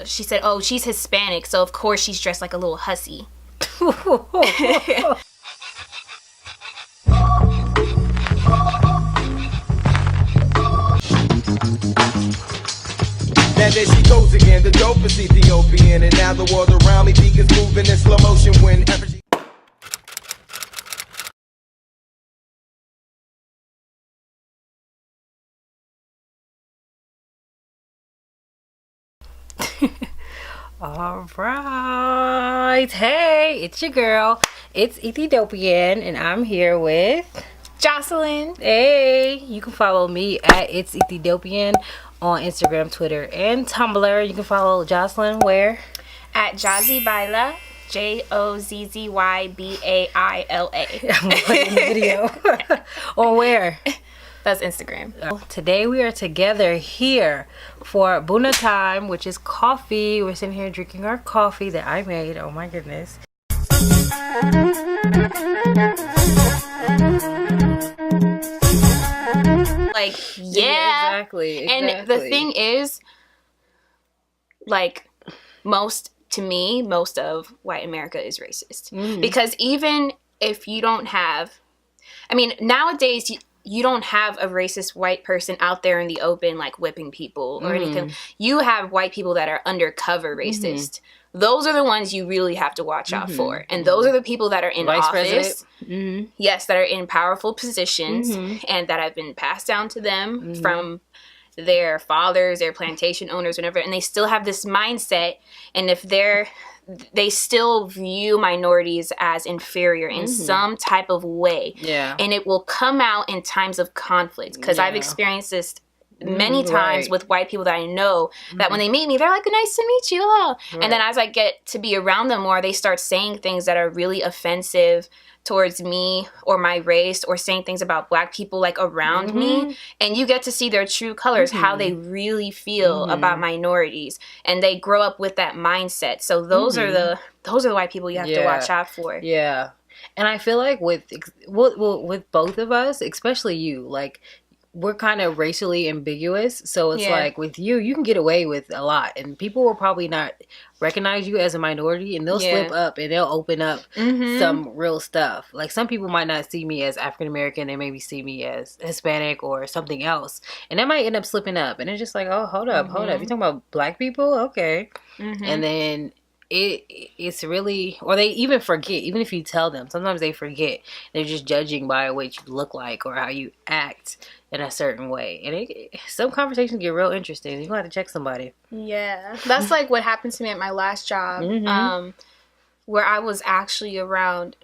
she said, oh, she's Hispanic, so of course she's dressed like a little hussy. Now there she goes again, the dopest Ethiopian, and now the world around me think is moving in slow motion whenever she... All right, hey, it's your girl, it's Ethiopian, and I'm here with Jocelyn. Hey, you can follow me at It's Ethiopian on Instagram, Twitter, and Tumblr. You can follow Jocelyn where? At Jazzy Baila, JOZZYBAILA. I'm putting the video. Or where? That's Instagram. Today we are together here for Buna time, which is coffee. We're sitting here drinking our coffee that I made. Oh my goodness. Like, yeah. Exactly. And the thing is, like, most of white America is racist. Because even if you don't have, I mean, nowadays, you don't have a racist white person out there in the open, like, whipping people or anything. You have white people that are undercover racist. Those are the ones you really have to watch out for. And those are the people that are in office. Yes, that are in powerful positions and that have been passed down to them from their fathers, their plantation owners, whatever. And they still have this mindset. And if they still view minorities as inferior in some type of way. Yeah. And it will come out in times of conflict. Because I've experienced this many times with white people that I know that when they meet me, they're like, nice to meet you. Hello. And then as I get to be around them more, they start saying things that are really offensive towards me or my race, or saying things about black people like around me. And you get to see their true colors, how they really feel about minorities. And they grow up with that mindset. So those are the white people you have to watch out for. Yeah. And I feel like with both of us, especially you, like, we're kind of racially ambiguous. So it's like with you can get away with a lot, and people will probably not recognize you as a minority, and they'll slip up and they'll open up some real stuff. Like, some people might not see me as African American, they maybe see me as Hispanic or something else, and that might end up slipping up, and it's just like, oh, hold up, you talking about black people? Okay. And then it's really, or they even forget, even if you tell them, sometimes they forget. They're just judging by what you look like or how you act in a certain way, and some conversations get real interesting. You have to check somebody. Yeah, that's like what happened to me at my last job, where I was actually around,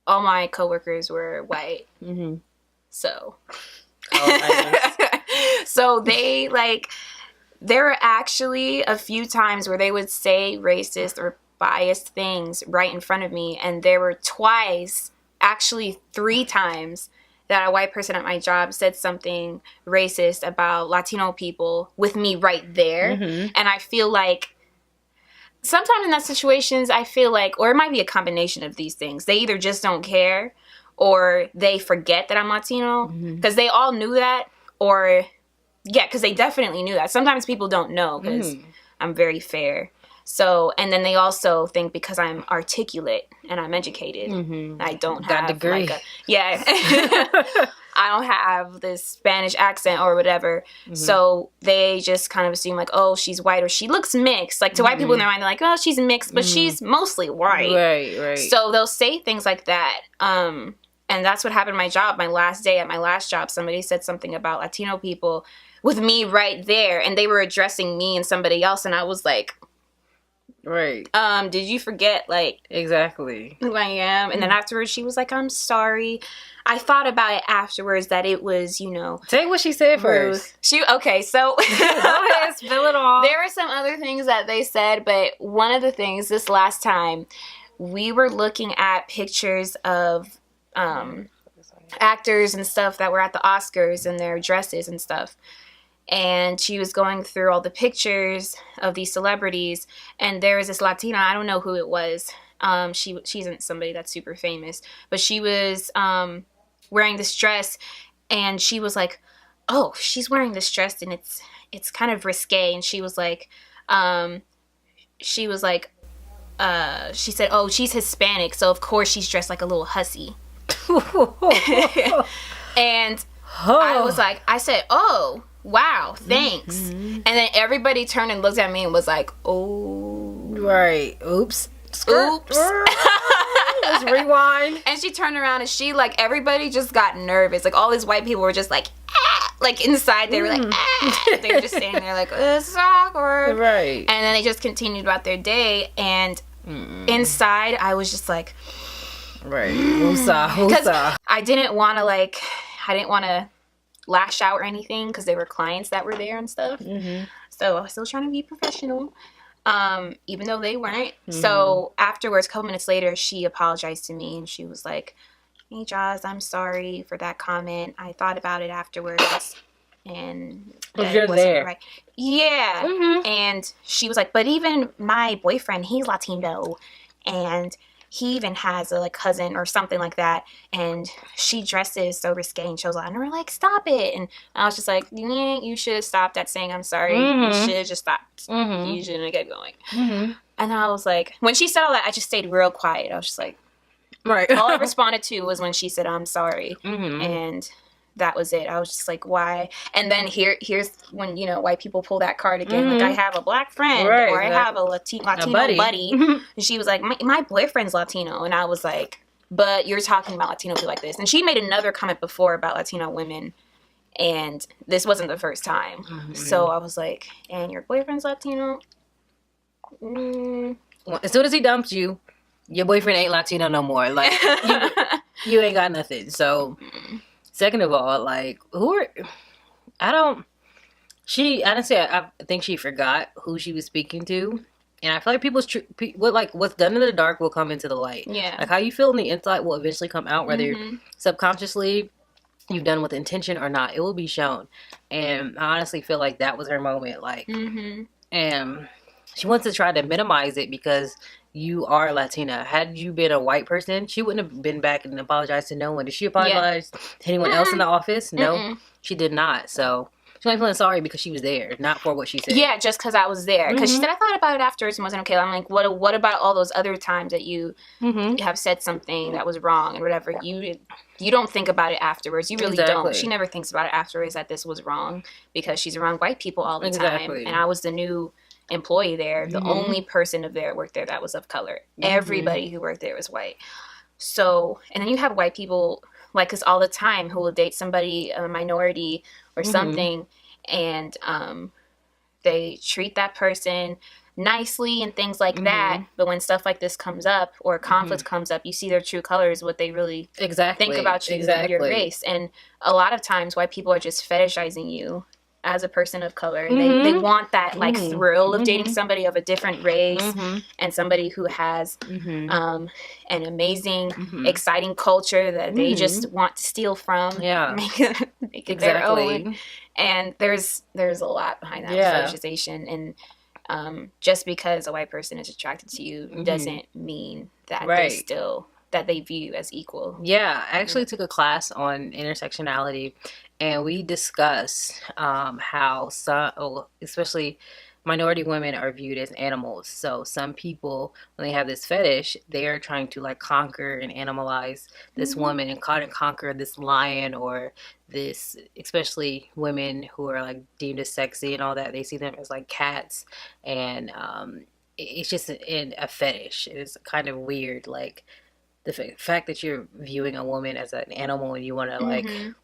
all my coworkers were white. So, so they like, there were actually a few times where they would say racist or biased things right in front of me, and there were actually 3 times that a white person at my job said something racist about Latino people with me right there. And I feel like sometimes in that situations, I feel like, or it might be a combination of these things, they either just don't care or they forget that I'm Latino because they all knew that, or because they definitely knew that. Sometimes people don't know because I'm very fair. So, and then they also think because I'm articulate and I'm educated, I don't have degree. I don't have this Spanish accent or whatever. So they just kind of assume like, oh, she's white or she looks mixed. Like, to white people in their mind, they're like, oh, she's mixed, but she's mostly white. Right. So they'll say things like that. And that's what happened at my job. My last day at my last job, somebody said something about Latino people with me right there, and they were addressing me and somebody else, and I was like, right. Did you forget, like, exactly who I am? And then afterwards, she was like, I'm sorry. I thought about it afterwards that it was, Say what she said first. Okay, so go ahead, spill it all. There were some other things that they said, but one of the things this last time, we were looking at pictures of actors and stuff that were at the Oscars and their dresses and stuff. And she was going through all the pictures of these celebrities, and there was this Latina, I don't know who it was. She isn't somebody that's super famous, but she was wearing this dress, and she was like, oh, she's wearing this dress, and it's kind of risque. And she was like, she was like, she said, oh, she's Hispanic, so of course she's dressed like a little hussy. And I was like, I said, oh, wow, thanks. And then everybody turned and looked at me and was like, oh. Right. Oops. Oops. Let's rewind. And she turned around and she, like, everybody just got nervous. Like, all these white people were just like, ah! Like, inside they were like, ah! They were just standing there like, this is awkward. Right. And then they just continued about their day. And inside I was just like, right. Woosah. I didn't want to lash out or anything because they were clients that were there and stuff. So I was still trying to be professional, even though they weren't. So afterwards, a couple minutes later, she apologized to me and she was like, hey, Jaws, I'm sorry for that comment. I thought about it afterwards. And you're there. Right. Yeah. And she was like, but even my boyfriend, he's Latino. And he even has a cousin or something like that, and she dresses so risque and shows a lot. And we're like, stop it. And I was just like, yeah, you should have stopped at saying I'm sorry. You should have just stopped. You shouldn't have kept going. And I was like, when she said all that, I just stayed real quiet. I was just like, right. All I responded to was when she said I'm sorry, and that was it. I was just like, why? And then here's when, white people pull that card again. Like, I have a black friend, or I have a Latino buddy. And she was like, my boyfriend's Latino. And I was like, but you're talking about Latino people like this. And she made another comment before about Latino women. And this wasn't the first time. So I was like, and your boyfriend's Latino? Well, as soon as he dumps you, your boyfriend ain't Latino no more. Like, you ain't got nothing. So... Second of all, I think she forgot who she was speaking to. And I feel like what's done in the dark will come into the light. Yeah. Like, how you feel on the inside will eventually come out, whether subconsciously you've done with intention or not. It will be shown. And I honestly feel like that was her moment. And she wants to try to minimize it because you are Latina. Had you been a white person, she wouldn't have been back and apologized to no one. Did she apologize to anyone else in the office? No, she did not. So she's only feeling sorry because she was there, not for what she said. Yeah, just because I was there. Because she said, I thought about it afterwards and wasn't okay. I'm like, what about all those other times that you have said something that was wrong and whatever? You don't think about it afterwards. You really don't. She never thinks about it afterwards that this was wrong because she's around white people all the time. And I was the new employee there, the only person of there worked there that was of color. Everybody who worked there was white. So, and then you have white people like us all the time who will date somebody, a minority or something, and they treat that person nicely and things like that. But when stuff like this comes up or conflict comes up, you see their true colors, what they really think about you and your race. And a lot of times white people are just fetishizing you as a person of color, and they want that thrill of dating somebody of a different race and somebody who has an amazing, exciting culture that they just want to steal from, make it their own. And there's a lot behind that fetishization, and just because a white person is attracted to you doesn't mean that they view you as equal. Yeah, I actually took a class on intersectionality, and we discussed how some, especially minority women, are viewed as animals. So some people, when they have this fetish, they are trying to conquer and animalize this woman and conquer this lion, or this, especially women who are deemed as sexy and all that. They see them as cats, and it's just a fetish. It's kind of weird, the fact that you're viewing a woman as an animal and you want to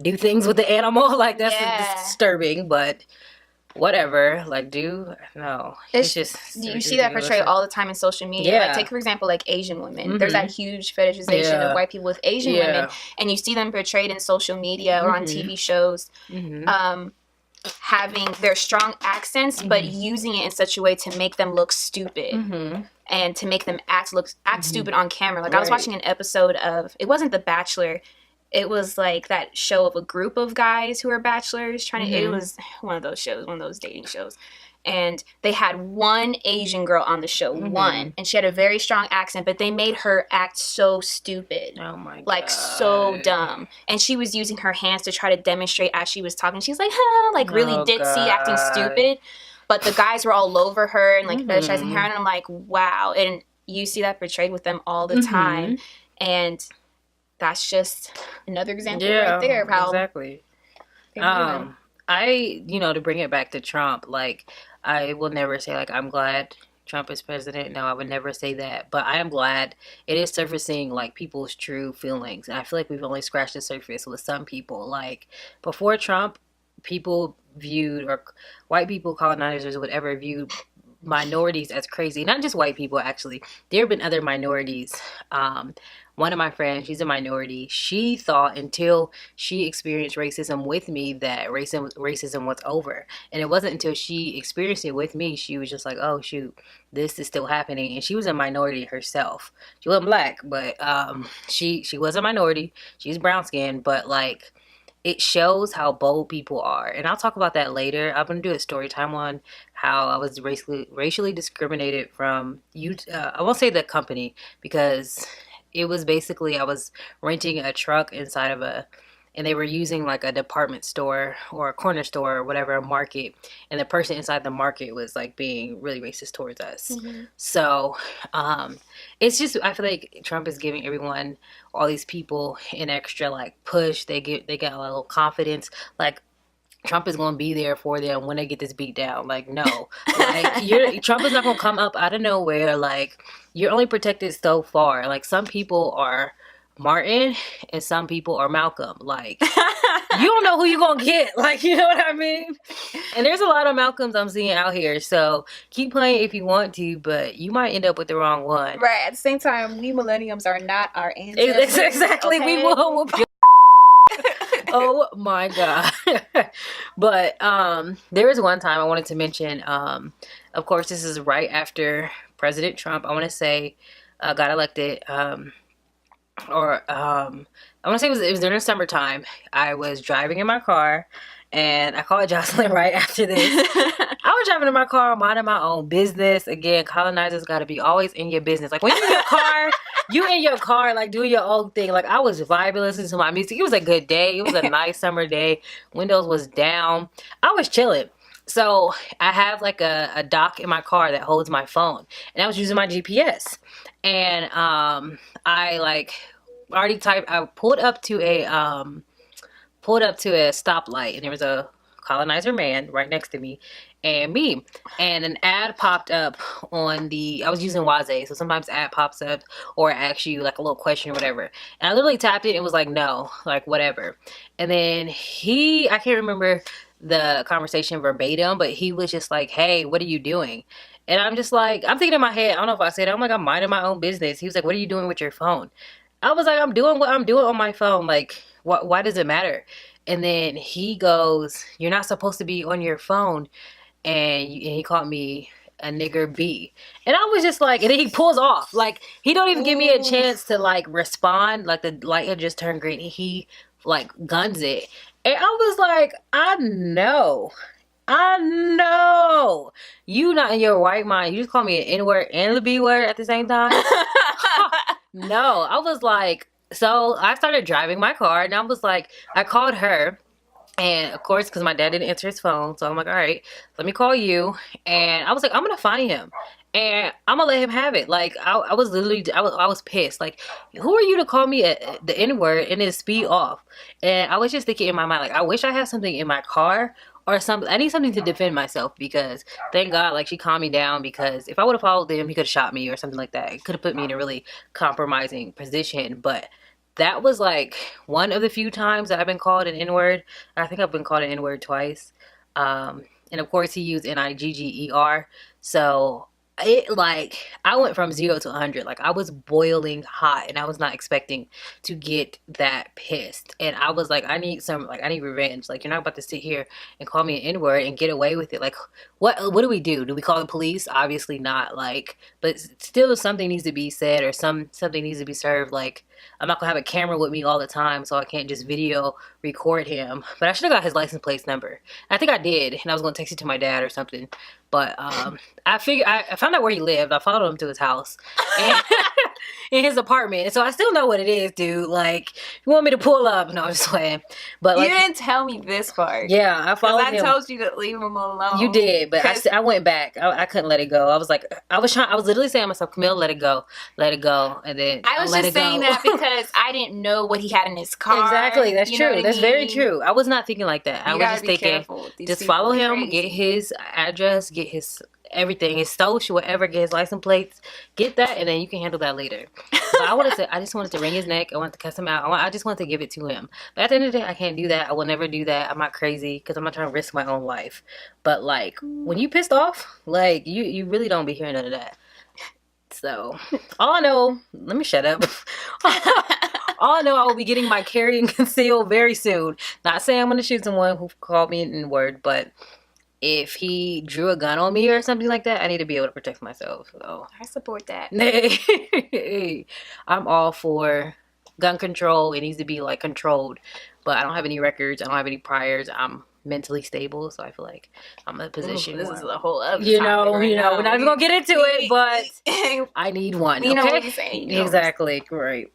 do things with the animal, that's disturbing, but whatever. It's just, you see that portrayed all the time in social media. Take for example Asian women. There's that huge fetishization of white people with Asian women, and you see them portrayed in social media or on TV shows, having their strong accents, but using it in such a way to make them look stupid. And to make them act stupid on camera. I was watching an episode of, it wasn't The Bachelor, it was that show of a group of guys who are bachelors trying to, it was one of those shows, one of those dating shows. And they had one Asian girl on the show, one, and she had a very strong accent, but they made her act so stupid. Oh my God. So dumb. And she was using her hands to try to demonstrate as she was talking. She's like, huh, really ditzy, acting stupid. but the guys were all over her and like fetishizing her, and I'm like, wow. And you see that portrayed with them all the time, and that's just another example right there of how exactly. To bring it back to Trump, like, I will never say, like, I'm glad Trump is president. No, I would never say that. But I am glad it is surfacing, like, people's true feelings. And I feel like we've only scratched the surface with some people. Like, before Trump, people viewed, or white people, colonizers, whatever, viewed minorities as crazy. Not just white people, actually. There have been other minorities. One of my friends, she's a minority. She thought until she experienced racism with me that racism was over. And it wasn't until she experienced it with me, she was just like, oh, shoot, this is still happening. And she was a minority herself. She wasn't black, but she was a minority. She's brown skinned, but like, it shows how bold people are. And I'll talk about that later. I'm going to do a story time on how I was racially discriminated from, I won't say the company, because it was basically, I was renting a truck inside of and they were using like a department store or a corner store or whatever, a market. And the person inside the market was like being really racist towards us. So it's just, I feel like Trump is giving everyone, all these people, an extra like push. They got a little confidence. Like, Trump is going to be there for them when they get this beat down. Like, no. Like, Trump is not going to come up out of nowhere. Like, you're only protected so far. Like, some people are Martin and some people are Malcolm. Like, you don't know who you're going to get. Like, you know what I mean? And there's a lot of Malcolms I'm seeing out here. So, keep playing if you want to, but you might end up with the wrong one. Right. At the same time, we millenniums are not our ancestors. Exactly. Okay? We will whoop you. Oh my God. But there was one time I wanted to mention, of course, this is right after President Trump, I want to say, got elected, I want to say it was during the summertime. I was driving in my car and I called Jocelyn right after this. I was driving in my car, minding my own business. Again, colonizers got to be always in your business. Like, when you're in your car, you in your car, like, doing your own thing. Like, I was vibing, listening to my music. It was a good day. It was a nice summer day. Windows was down. I was chilling. So I have like a dock in my car that holds my phone, and I was using my GPS. And I like already typed. I pulled up to a stoplight, and there was a colonizer man right next to me and me, and an ad popped up on I was using Waze, so sometimes ad pops up or asks you like a little question or whatever, and I literally tapped it and it was like, no, like, whatever. And then I can't remember the conversation verbatim, but he was just like, hey, what are you doing? And I'm just like, I'm thinking in my head, I don't know if I said it, I'm like, I'm minding my own business. He was like, what are you doing with your phone? I was like, I'm doing what I'm doing on my phone. Like, why does it matter? And then he goes, you're not supposed to be on your phone. And he called me a nigger B. And I was just like, and then he pulls off. Like, he don't even give me a chance to like respond. Like, the light had just turned green and he like guns it. And I was like, I know. You not in your right mind. You just call me an N-word and the B-word at the same time? No, I was like, so I started driving my car, and I was like, I called her, and of course, because my dad didn't answer his phone, so I'm like, all right, let me call you. And I was like, I'm gonna find him, and I'm gonna let him have it. Like, I was literally, I was pissed. Like, who are you to call me the N-word and then speed off? And I was just thinking in my mind, like, I wish I had something in my car or something. I need something to defend myself, because thank God, like, she calmed me down, because if I would have followed him, he could have shot me or something like that. It could have put me in a really compromising position. But that was like one of the few times that I've been called an N-word. I think I've been called an N-word twice. And of course he used Nigger. So it, like, I went from 0 to 100. Like, I was boiling hot, and I was not expecting to get that pissed. And I was like, I need revenge. Like, you're not about to sit here and call me an N-word and get away with it. Like, what do we do? Do we call the police? Obviously not. Like, but still something needs to be said, or something needs to be served. Like, I'm not gonna have a camera with me all the time, so I can't just video record him. But I should have got his license plate number. I think I did, and I was gonna text it to my dad or something. But I found out where he lived. I followed him to his house. And in his apartment. And so I still know what it is, dude. Like, you want me to pull up? No, I'm just playing. But like, you didn't tell me this part. Yeah, I followed him. I told you to leave him alone. You did, but I went back. I couldn't let it go. I was like, I was literally saying to myself, Camille, let it go, and then I was just saying that because I didn't know what he had in his car. Exactly, that's true. That's very true. I was not thinking like that. I was just thinking, just follow him, get his address, get his everything, his social, whatever, get his license plates, get that, and then you can handle that later. But I just wanted to wring his neck. I wanted to cuss him out. I just wanted to give it to him. But at the end of the day, I can't do that. I will never do that. I'm not crazy because I'm not trying to risk my own life. But like, when you pissed off, like, you really don't be hearing none of that. So, all I know, let me shut up. All I know, I will be getting my carry and conceal very soon. Not saying I'm going to shoot someone who called me an N-word, but if he drew a gun on me or something like that, I need to be able to protect myself. So I support that. I'm all for gun control. It needs to be like controlled, but I don't have any records. I don't have any priors. I'm mentally stable, so I feel like I'm in a position. This is a whole other. We're not even gonna get into it, but I need one. You know what I'm saying? Exactly, great.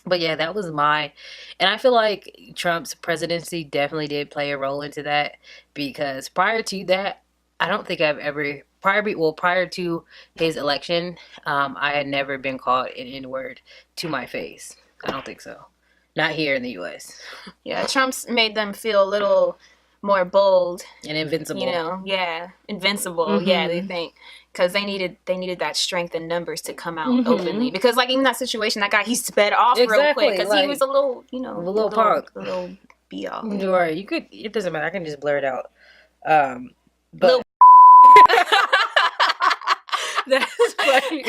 But yeah, that was and I feel like Trump's presidency definitely did play a role into that, because prior to that, I don't think I've ever, prior to his election, I had never been called an N-word to my face. I don't think so. Not here in the U.S. Yeah, Trump's made them feel a little more bold. And invincible. You know, yeah, invincible. Mm-hmm. Yeah, they think. Because they needed that strength in numbers to come out openly. Because like even that situation, that guy, he sped off real quick because he was a little, a little punk, a little be all. Right, you could. It doesn't matter. I can just blur it out. But that's funny.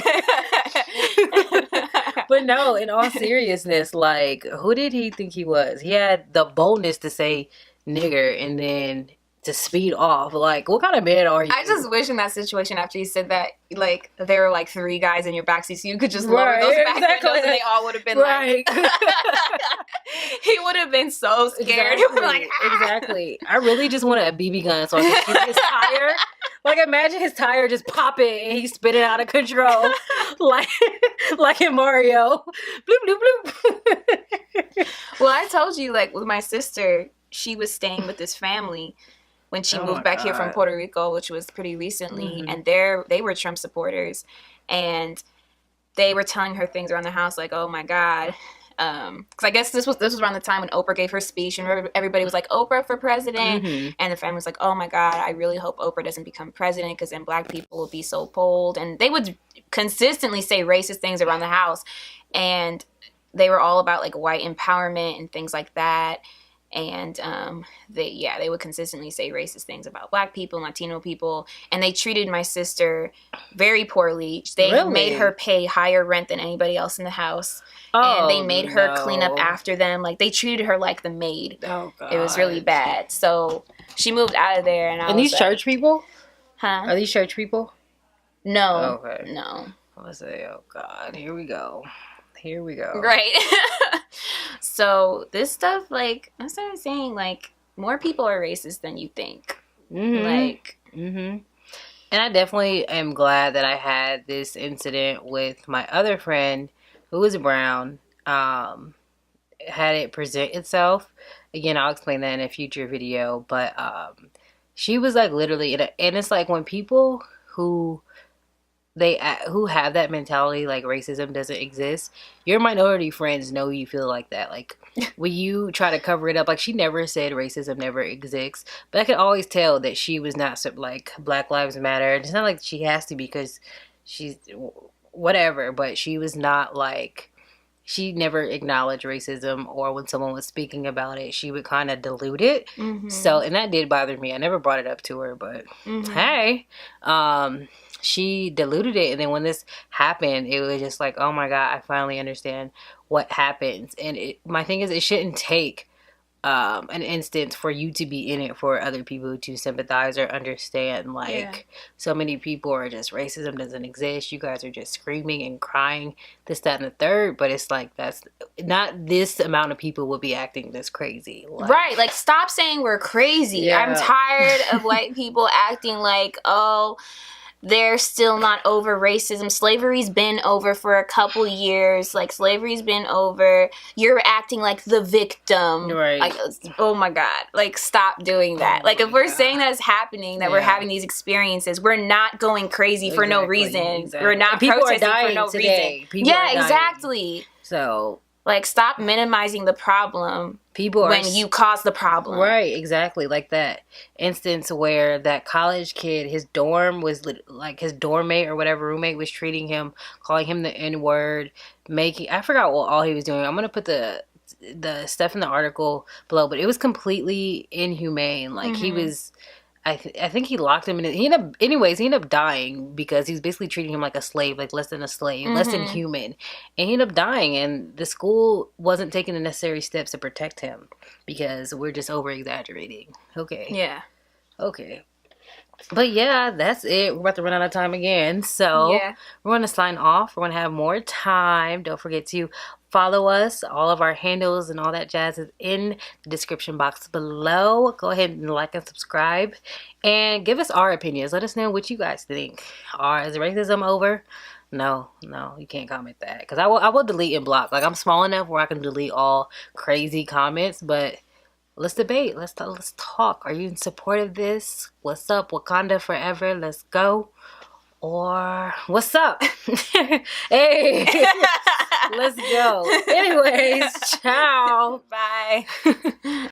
But no, in all seriousness, like, who did he think he was? He had the boldness to say nigger and then to speed off. Like, what kind of man are you? I just wish in that situation, after you said that, like, there were like 3 guys in your backseat, so you could just lower those back windows and they all would have been like he would have been so scared. Exactly. Exactly. I really just wanted a BB gun so I could shoot his tire. Like, imagine his tire just popping and he's spinning out of control, like in Mario. Bloop bloop bloop. Well, I told you, like, with my sister, she was staying with this family when she moved back here from Puerto Rico, which was pretty recently, and they were Trump supporters, and they were telling her things around the house like, "Oh my God," because I guess this was around the time when Oprah gave her speech, and everybody was like, "Oprah for president," and the family was like, "Oh my God, I really hope Oprah doesn't become president, because then Black people will be so bold," and they would consistently say racist things around the house, and they were all about like white empowerment and things like that. And they would consistently say racist things about Black people and Latino people, and they treated my sister very poorly. They made her pay higher rent than anybody else in the house, and they made her clean up after them. Like, they treated her like the maid. Oh God, it was really bad. So she moved out of there, and these church people, huh? Are these church people? No, no. I was say, oh God, here we go. Right. So this stuff, like, I started saying, like, more people are racist than you think. Like, and I definitely am glad that I had this incident with my other friend who was brown. Had it present itself. Again, I'll explain that in a future video. But she was like literally, and it's like when people who have that mentality, like racism doesn't exist, your minority friends know you feel like that. Like, when you try to cover it up, like, she never said racism never exists, but I could always tell that she was not like Black Lives Matter. It's not like she has to, because she's whatever, but she was not like, she never acknowledged racism, or when someone was speaking about it, she would kind of dilute it. So, and that did bother me. I never brought it up to her, but hey, she diluted it, and then when this happened, it was just like, oh my God, I finally understand what happens. And my thing is, it shouldn't take an instance for you to be in it for other people to sympathize or understand. Like, so many people are just, racism doesn't exist, you guys are just screaming and crying, this, that, and the third. But it's like, that's not, this amount of people will be acting this crazy. Like, right, like, stop saying we're crazy. I'm tired of white people acting like, oh, they're still not over racism. Slavery's been over for a couple years. Like, slavery's been over. You're acting like the victim. Right. Like, oh my God. Like, stop doing that. Like, if we're saying that it's happening, that we're having these experiences, we're not going crazy for no reason. Exactly. We're not protesting for no reason. Exactly. So, like, stop minimizing the problem. When you cause the problem. Right, exactly. Like that instance where that college kid, his dorm was like his dorm mate or whatever roommate was treating him, calling him the N-word, I forgot what all he was doing. I'm going to put the stuff in the article below, but it was completely inhumane. Like he was, I think he locked him in. He ended up dying because he was basically treating him like a slave, like less than a slave, less than human. And he ended up dying, and the school wasn't taking the necessary steps to protect him because we're just over exaggerating. Okay. Yeah. Okay. But yeah, that's it. We're about to run out of time again. So we're going to sign off. We're going to have more time. Don't forget to follow us. All of our handles and all that jazz is in the description box below. Go ahead and like and subscribe. And give us our opinions. Let us know what you guys think. Is racism over? No, you can't comment that. Because I will delete and block. Like, I'm small enough where I can delete all crazy comments. But let's debate. Let's talk. Are you in support of this? What's up? Wakanda forever. Let's go. Or what's up? Hey, let's go. Anyways, ciao. Bye.